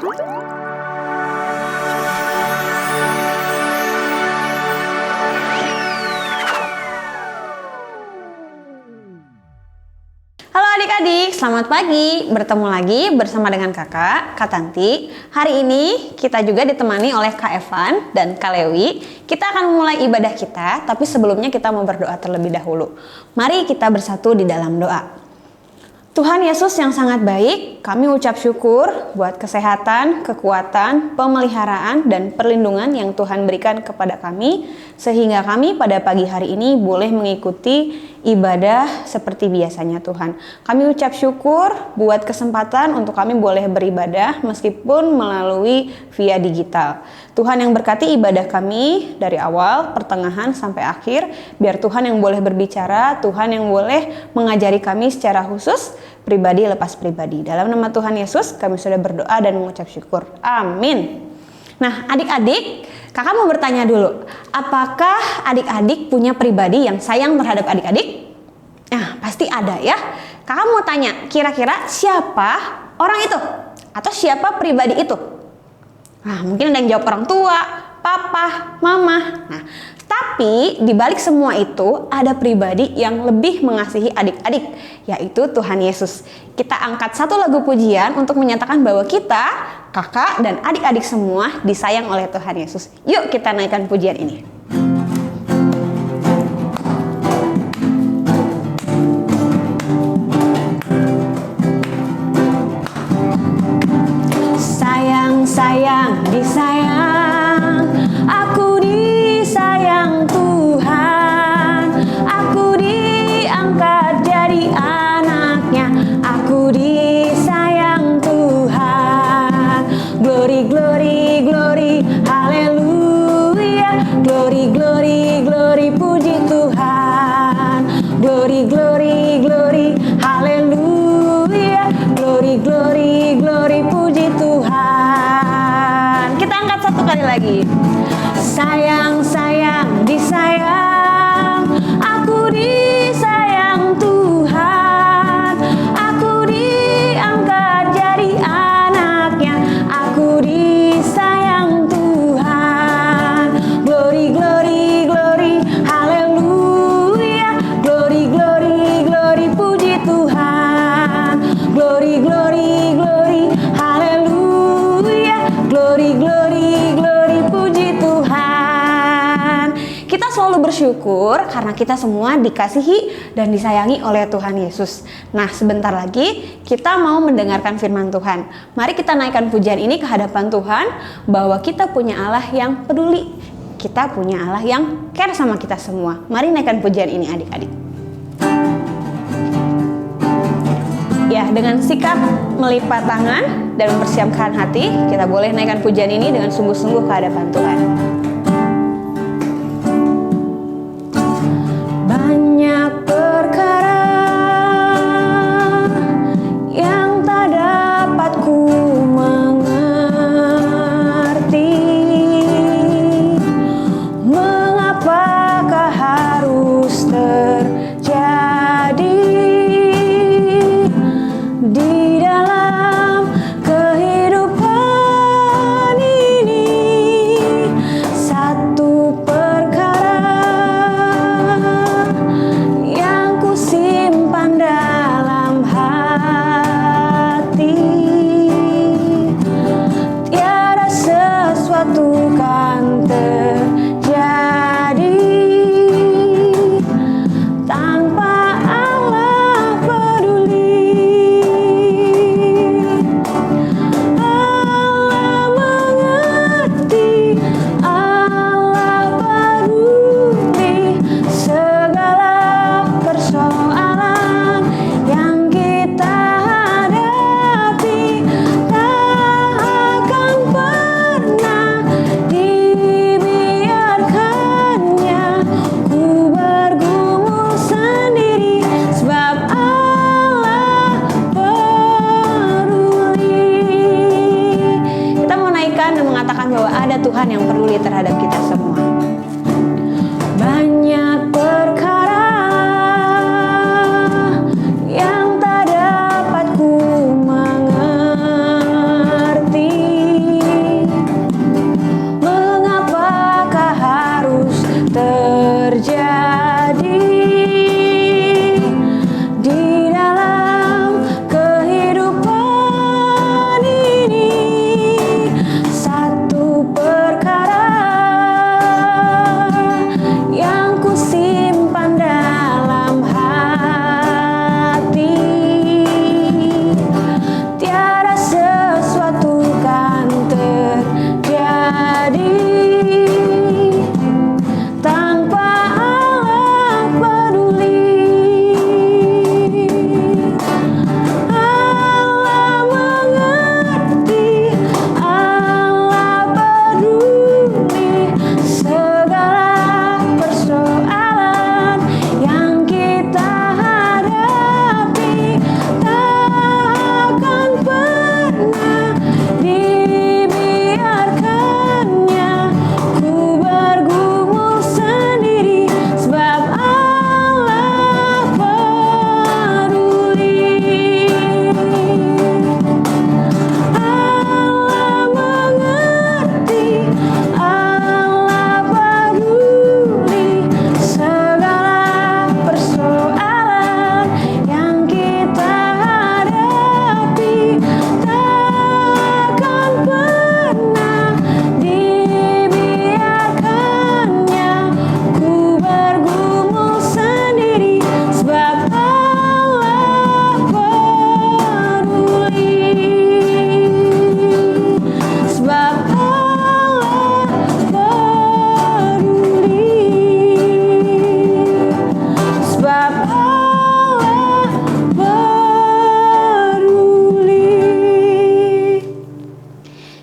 Halo adik-adik, selamat pagi. Bertemu lagi bersama dengan kakak, Kak Tanti. Hari ini kita juga ditemani oleh Kak Evan dan Kak Lewi. Kita akan memulai ibadah kita, tapi sebelumnya kita mau berdoa terlebih dahulu. Mari kita bersatu di dalam doa. Tuhan Yesus yang sangat baik, kami ucap syukur buat kesehatan, kekuatan, pemeliharaan, dan perlindungan yang Tuhan berikan kepada kami, sehingga kami pada pagi hari ini boleh mengikuti ibadah seperti biasanya Tuhan. Kami ucap syukur buat kesempatan untuk kami boleh beribadah meskipun melalui via digital. Tuhan yang berkati ibadah kami dari awal, pertengahan, sampai akhir, biar Tuhan yang boleh berbicara, Tuhan yang boleh mengajari kami secara khusus, pribadi lepas pribadi. Dalam nama Tuhan Yesus kami sudah berdoa dan mengucap syukur. Amin. Nah adik-adik, kakak mau bertanya dulu, apakah adik-adik punya pribadi yang sayang terhadap adik-adik? Nah pasti ada ya. Kakak mau tanya, kira-kira siapa orang itu? Atau siapa pribadi itu? Nah mungkin ada yang jawab orang tua, papa, mama. Nah tapi di balik semua itu ada pribadi yang lebih mengasihi adik-adik, yaitu Tuhan Yesus. Kita angkat satu lagu pujian untuk menyatakan bahwa kita, kakak dan adik-adik semua disayang oleh Tuhan Yesus. Yuk kita naikkan pujian ini. Sayang, sayang, disayang, aku disayang Tuhan, aku diangkat jadi anaknya, aku disayang Tuhan. Glory, glory, glory, haleluya, glory, glory, glory, puji Tuhan. Glory, glory, glory, haleluya, glory, glory, glory, puji Tuhan. Kita angkat satu kali lagi. Sayang, sayang, disayang, aku disayang Tuhan, aku diangkat jadi anaknya, aku disayang Tuhan. Glory, glory, glory, haleluya, glory, glory, glory, puji Tuhan. Glory, glory, glory, haleluya, glory, glory, glory, puji Tuhan. Kita selalu bersyukur karena kita semua dikasihi dan disayangi oleh Tuhan Yesus. Nah sebentar lagi kita mau mendengarkan firman Tuhan. Mari kita naikkan pujian ini ke hadapan Tuhan, bahwa kita punya Allah yang peduli, kita punya Allah yang care sama kita semua. Mari naikkan pujian ini adik-adik. Ya, dengan sikap melipat tangan dan mempersiapkan hati, kita boleh naikkan pujian ini dengan sungguh-sungguh ke hadapan Tuhan. Banyak perkara yang tak dapat ku mengerti, mengapakah harus terjadi di dalam kehidupan ini. Satu perkara yang ku simpan dalam hati, tiada sesuatu kan terjadi tanpa Allah peduli. Allah mengerti, Allah peduli segala persoalan yang kita hadapi. Tak akan pernah dibiarkannya ku bergumul sendiri, sebab Allah peduli. Kita mau naikkan dan mengatakan bahwa ada Tuhan yang peduli terhadap kita semua. Banyak perkara yang tak dapat ku mengerti,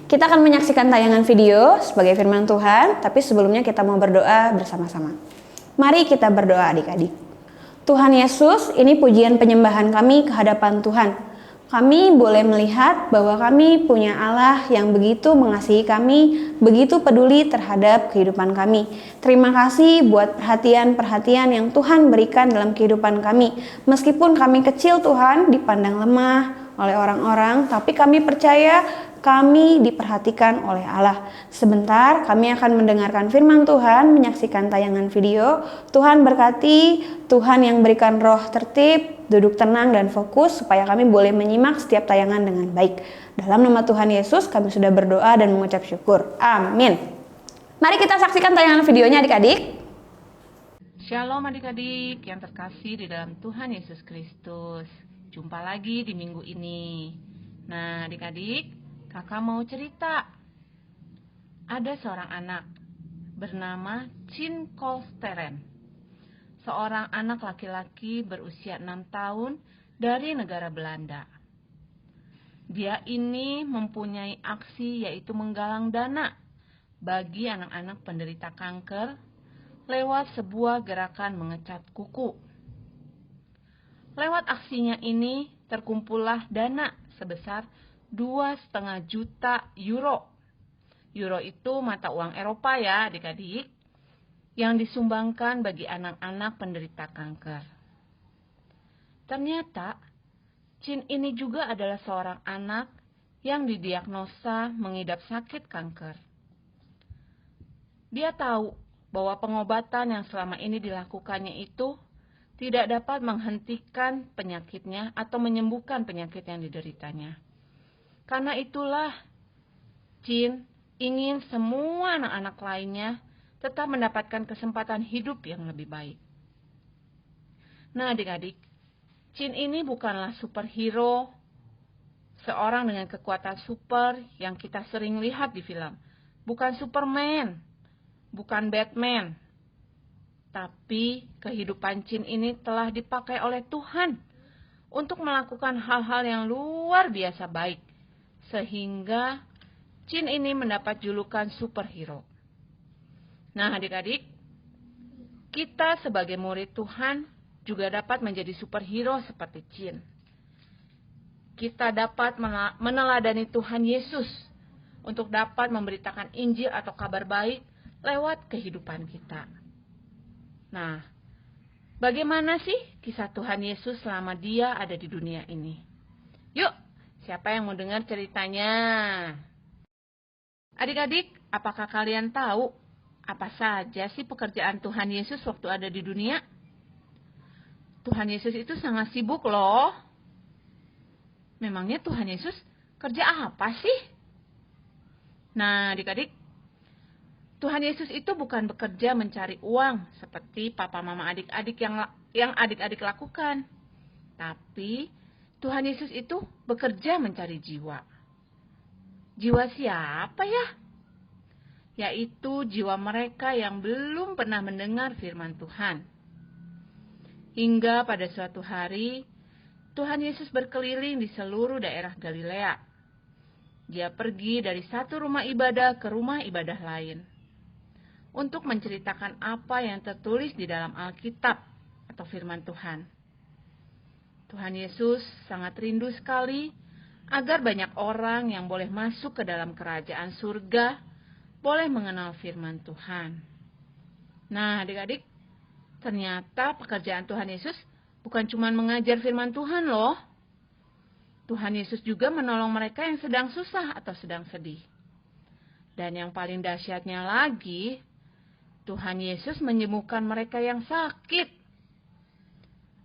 Kita akan menyaksikan tayangan video sebagai firman Tuhan, tapi sebelumnya kita mau berdoa bersama-sama. Mari kita berdoa adik-adik. Tuhan Yesus, ini pujian penyembahan kami ke hadapan Tuhan. Kami boleh melihat bahwa kami punya Allah yang begitu mengasihi kami, begitu peduli terhadap kehidupan kami. Terima kasih buat perhatian-perhatian yang Tuhan berikan dalam kehidupan kami. Meskipun kami kecil Tuhan, dipandang lemah oleh orang-orang, tapi kami percaya kami diperhatikan oleh Allah. Sebentar kami akan mendengarkan firman Tuhan, menyaksikan tayangan video. Tuhan berkati, Tuhan yang berikan roh tertib, duduk tenang dan fokus supaya kami boleh menyimak setiap tayangan dengan baik. Dalam nama Tuhan Yesus kami sudah berdoa dan mengucap syukur. Amin. Mari kita saksikan tayangan videonya adik-adik. Shalom adik-adik yang terkasih di dalam Tuhan Yesus Kristus. Jumpa lagi di minggu ini. Nah adik-adik, kakak mau cerita. Ada seorang anak bernama Chin Kolsteren. Seorang anak laki-laki berusia 6 tahun dari negara Belanda. Dia ini mempunyai aksi yaitu menggalang dana bagi anak-anak penderita kanker lewat sebuah gerakan mengecat kuku. Lewat aksinya ini terkumpullah dana sebesar 2,5 juta euro. Euro itu mata uang Eropa ya adik-adik, yang disumbangkan bagi anak-anak penderita kanker. Ternyata, Chin ini juga adalah seorang anak yang didiagnosa mengidap sakit kanker. Dia tahu bahwa pengobatan yang selama ini dilakukannya itu tidak dapat menghentikan penyakitnya atau menyembuhkan penyakit yang dideritanya. Karena itulah, Chin ingin semua anak-anak lainnya tetap mendapatkan kesempatan hidup yang lebih baik. Nah adik-adik, Chin ini bukanlah superhero, seorang dengan kekuatan super yang kita sering lihat di film. Bukan Superman, bukan Batman. Tapi kehidupan Chin ini telah dipakai oleh Tuhan untuk melakukan hal-hal yang luar biasa baik. Sehingga Chin ini mendapat julukan superhero. Nah adik-adik, kita sebagai murid Tuhan juga dapat menjadi superhero seperti Chin. Kita dapat meneladani Tuhan Yesus untuk dapat memberitakan Injil atau kabar baik lewat kehidupan kita. Nah, bagaimana sih kisah Tuhan Yesus selama dia ada di dunia ini? Yuk, siapa yang mau dengar ceritanya? Adik-adik, apakah kalian tahu apa saja sih pekerjaan Tuhan Yesus waktu ada di dunia? Tuhan Yesus itu sangat sibuk loh. Memangnya Tuhan Yesus kerja apa sih? Nah, adik-adik, Tuhan Yesus itu bukan bekerja mencari uang seperti papa mama adik-adik yang adik-adik lakukan. Tapi Tuhan Yesus itu bekerja mencari jiwa. Jiwa siapa ya? Yaitu jiwa mereka yang belum pernah mendengar firman Tuhan. Hingga pada suatu hari, Tuhan Yesus berkeliling di seluruh daerah Galilea. Dia pergi dari satu rumah ibadah ke rumah ibadah lain untuk menceritakan apa yang tertulis di dalam Alkitab atau firman Tuhan. Tuhan Yesus sangat rindu sekali agar banyak orang yang boleh masuk ke dalam kerajaan surga, boleh mengenal firman Tuhan. Nah adik-adik, ternyata pekerjaan Tuhan Yesus bukan cuma mengajar firman Tuhan loh. Tuhan Yesus juga menolong mereka yang sedang susah atau sedang sedih. Dan yang paling dahsyatnya lagi, Tuhan Yesus menyembuhkan mereka yang sakit.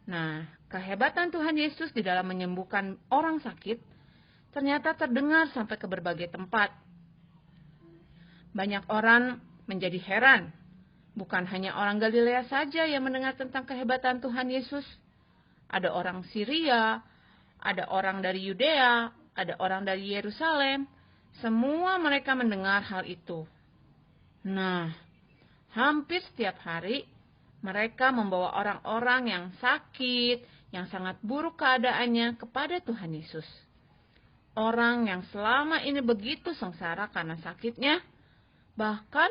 Nah, kehebatan Tuhan Yesus di dalam menyembuhkan orang sakit ternyata terdengar sampai ke berbagai tempat. Banyak orang menjadi heran. Bukan hanya orang Galilea saja yang mendengar tentang kehebatan Tuhan Yesus. Ada orang Syria, ada orang dari Yudea, ada orang dari Yerusalem. Semua mereka mendengar hal itu. Nah, hampir setiap hari mereka membawa orang-orang yang sakit, yang sangat buruk keadaannya kepada Tuhan Yesus. orang yang selama ini begitu sengsara karena sakitnya. Bahkan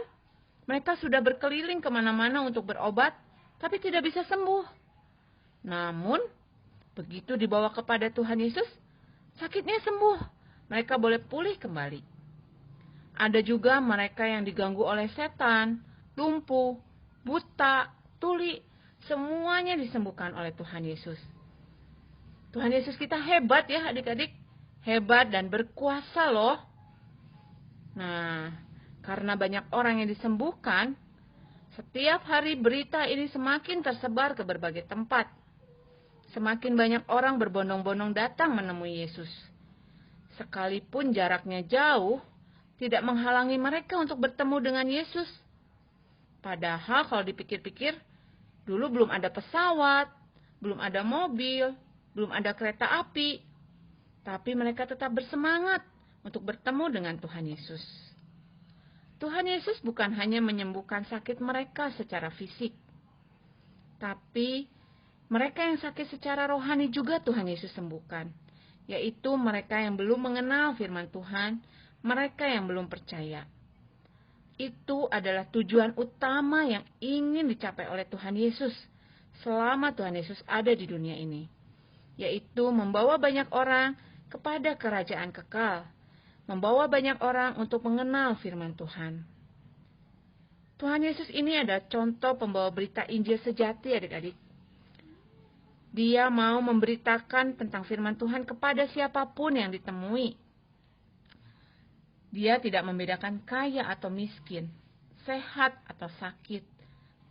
mereka sudah berkeliling kemana-mana untuk berobat, tapi tidak bisa sembuh. Namun, begitu dibawa kepada Tuhan Yesus, sakitnya sembuh. Mereka boleh pulih kembali. Ada juga mereka yang diganggu oleh setan, lumpuh, buta, tuli, semuanya disembuhkan oleh Tuhan Yesus. Tuhan Yesus kita hebat ya adik-adik. Hebat dan berkuasa loh. Nah, karena banyak orang yang disembuhkan, setiap hari berita ini semakin tersebar ke berbagai tempat. Semakin banyak orang berbondong-bondong datang menemui Yesus. Sekalipun jaraknya jauh, tidak menghalangi mereka untuk bertemu dengan Yesus. Padahal kalau dipikir-pikir, dulu belum ada pesawat, belum ada mobil, belum ada kereta api. Tapi mereka tetap bersemangat untuk bertemu dengan Tuhan Yesus. Tuhan Yesus bukan hanya menyembuhkan sakit mereka secara fisik, tapi mereka yang sakit secara rohani juga Tuhan Yesus sembuhkan, yaitu mereka yang belum mengenal firman Tuhan, mereka yang belum percaya. Itu adalah tujuan utama yang ingin dicapai oleh Tuhan Yesus selama Tuhan Yesus ada di dunia ini, yaitu membawa banyak orang kepada kerajaan kekal, membawa banyak orang untuk mengenal firman Tuhan. Tuhan Yesus ini adalah contoh pembawa berita Injil sejati adik-adik. Dia mau memberitakan tentang firman Tuhan kepada siapapun yang ditemui. Dia tidak membedakan kaya atau miskin, sehat atau sakit,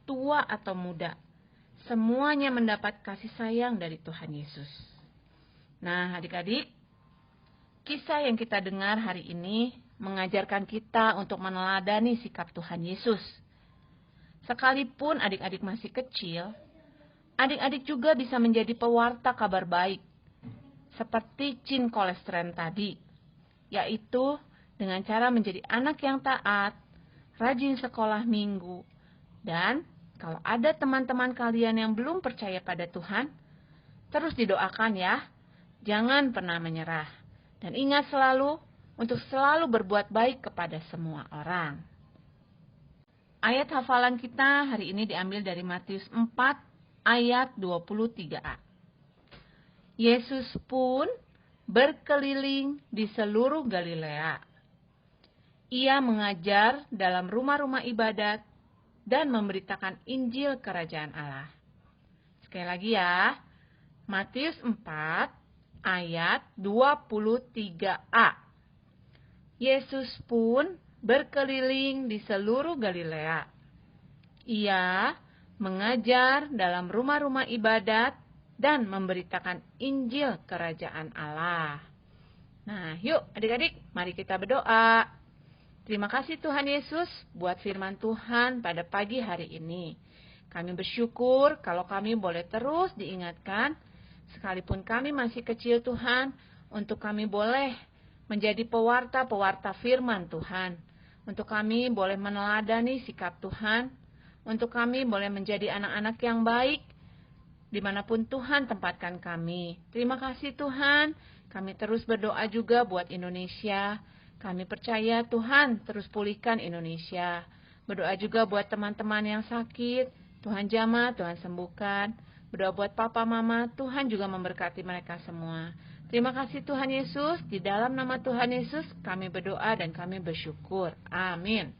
tua atau muda. Semuanya mendapat kasih sayang dari Tuhan Yesus. Nah, adik-adik, kisah yang kita dengar hari ini mengajarkan kita untuk meneladani sikap Tuhan Yesus. Sekalipun adik-adik masih kecil, adik-adik juga bisa menjadi pewarta kabar baik, seperti Cin Kolestren tadi, yaitu dengan cara menjadi anak yang taat, rajin sekolah minggu, dan kalau ada teman-teman kalian yang belum percaya pada Tuhan, terus didoakan ya, jangan pernah menyerah. Dan ingat selalu untuk selalu berbuat baik kepada semua orang. Ayat hafalan kita hari ini diambil dari Matius 4 ayat 23a. Yesus pun berkeliling di seluruh Galilea. Ia mengajar dalam rumah-rumah ibadat dan memberitakan Injil Kerajaan Allah. Sekali lagi ya, Matius 4 ayat 23a. Yesus pun berkeliling di seluruh Galilea. Ia mengajar dalam rumah-rumah ibadat dan memberitakan Injil Kerajaan Allah. Nah, yuk adik-adik, mari kita berdoa. Terima kasih Tuhan Yesus buat firman Tuhan pada pagi hari ini. Kami bersyukur kalau kami boleh terus diingatkan, sekalipun kami masih kecil Tuhan, untuk kami boleh menjadi pewarta-pewarta firman Tuhan. Untuk kami boleh meneladani sikap Tuhan. Untuk kami boleh menjadi anak-anak yang baik, dimanapun Tuhan tempatkan kami. Terima kasih Tuhan, kami terus berdoa juga buat Indonesia. Kami percaya Tuhan terus pulihkan Indonesia. Berdoa juga buat teman-teman yang sakit, Tuhan jamah, Tuhan sembuhkan. Berdoa buat papa mama, Tuhan juga memberkati mereka semua. Terima kasih Tuhan Yesus, di dalam nama Tuhan Yesus kami berdoa dan kami bersyukur. Amin.